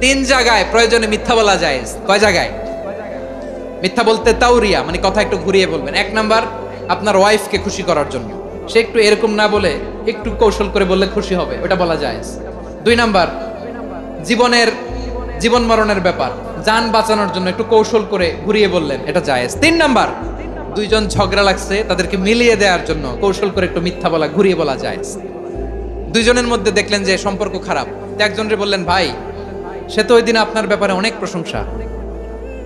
তিন জায়গায় প্রয়োজনে মিথ্যা বলা যায়। কয় জায়গায় মিথ্যা বলতে? তাওরিয়া, মানে কথা একটু ঘুরিয়ে বলবেন। এক নাম্বার, আপনার ওয়াইফকে খুশি করার জন্য, সে একটু এরকম না বলে একটু কৌশল করে বললে খুশি হবে, ওটা বলা যায়। দুই নাম্বার, জীবন মরণের ব্যাপার, জান বাঁচানোর জন্য একটু কৌশল করে ঘুরিয়ে বললেন, এটা জায়েজ। তিন নাম্বার, দুইজন ঝগড়া লাগছে, তাদেরকে মিলিয়ে দেওয়ার জন্য কৌশল করে একটু মিথ্যা বলা, ঘুরিয়ে বলা জায়েজ। দুইজনের মধ্যে দেখলেন যে সম্পর্ক খারাপ, একজনরে বললেন, ভাই সে তো ওই দিন আপনার ব্যাপারে অনেক প্রশংসা।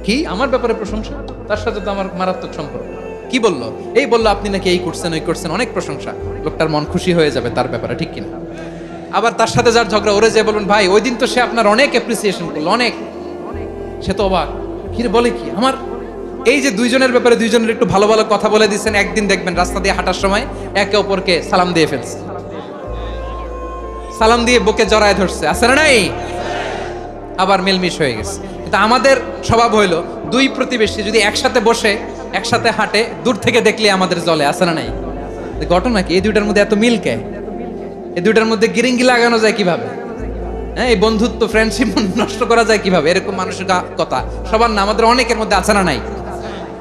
কি আমার ব্যাপারে প্রশংসা? তার সাথে তো আমার মারাত্মক সম্পর্ক। কি বললো? এই বললো আপনি নাকি এই করছেন ওই করছেন, অনেক প্রশংসা। লোকটার মন খুশি হয়ে যাবে তার ব্যাপারে, ঠিক কিনা? আবার তার সাথে যার ঝগড়া, ওরে যে বলুন, ভাই ওই দিন তো সে আপনার অনেক অ্যাপ্রিসিয়েশন করলো, অনেক। সে তো অবাক, কি রে বলে কি আমার? এই যে দুইজনের ব্যাপারে দুইজনের একটু ভালো ভালো কথা বলে দিচ্ছেন, একদিন দেখবেন রাস্তা দিয়ে হাঁটার সময় একে অপরকে সালাম দিয়ে ফেলছে, সালাম দিয়ে বুকে জড়ায় ধরছে, আছে না নাই? আবার মিলমিশ হয়ে গেছে। কিন্তু আমাদের স্বভাব হইলো, দুই প্রতিবেশী যদি একসাথে বসে একসাথে হাঁটে, দূর থেকে দেখলে আমাদের জলে, আছে না নাই? ঘটনা কি? এই দুইটার মধ্যে এত মিল কে? এই দুইটার মধ্যে গিরিঙ্গি লাগানো যায় কিভাবে? হ্যাঁ, এই বন্ধুত্ব, ফ্রেন্ডশিপ নষ্ট করা যায় কিভাবে? এরকম মানসিকতা সবার না, আমাদের অনেকের মধ্যে আছে না নাই?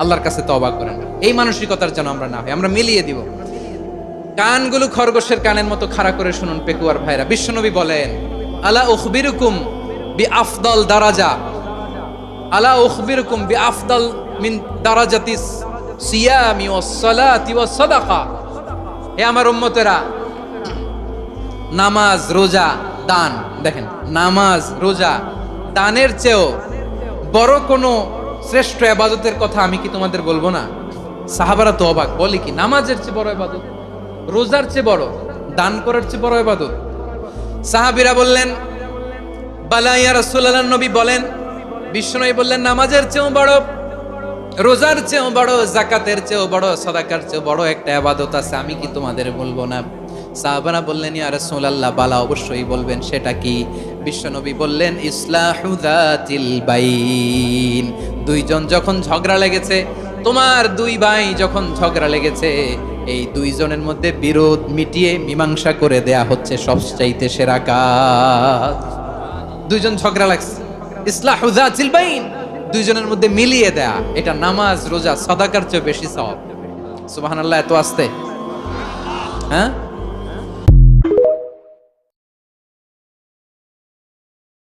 আল্লাহর কাছে তওবা করেন, এই মানসিকতার যেন আমরা না হই, আমরা মিলিয়ে দিব। কানগুলো খরগোশের কানের মতো খাড়া করে শুনুন পেকুয়ার ভাইরা। বিশ্বনবী বলেন, আলা উখবিরুকুম বিআফদাল দারাজা, আলা উখবিরুকুম বিআফদাল মিন দারাজাতিস সিয়ামি ওয়াস সালাতি ওয়াস সাদাকা। হে আমার উম্মতেরা, নামাজ, রোজা, দান, দেখেন নামাজ, রোজা, দানের চেয়েও বড় কোনো শ্রেষ্ঠ ইবাদতের কথা আমি কি তোমাদের বলবো না? সাহাবারা তো অবাক, বলে কি নামাজের চেয়ে বড় ইবাদত, রোজার চেয়ে বড়, দান করার চেয়ে বড় ইবাদত? সাহাবীরা বললেন, বালা ইয়া রাসূলুল্লাহ। নবী বলেন, বিশ্বনবী বললেন, নামাজের চেয়েও বড়, রোজার চেয়েও বড়, যাকাতের চেয়েও বড়, সাদাকার চেয়েও বড় একটা ইবাদত আছে, আমি কি তোমাদের বলবো না? সাহাবারা বললেন, ইয়া রাসূলুল্লাহ, বালা, অবশ্যই বলবেন, সেটা কি? বিশ্বনবী বললেন, ইসলাহু যাতিল বাইন। দুইজন যখন ঝগড়া লেগেছে, তোমার দুই ভাই যখন ঝগড়া লেগেছে, এই দুইজনের মধ্যে বিরোধ মিটিয়ে মীমাংসা করে দেয়া হচ্ছে সবচাইতে সেরা কাজ। দুইজন ঝগড়া লাগছে, ইসলাহু যাতিল বাইন, দুইজনের মধ্যে মিলিয়ে দেয়া, এটা নামাজ, রোজা, সাদাকার চেয়ে বেশি সওয়াব। সুবহানাল্লাহ, এত আস্তে, হ্যাঁ?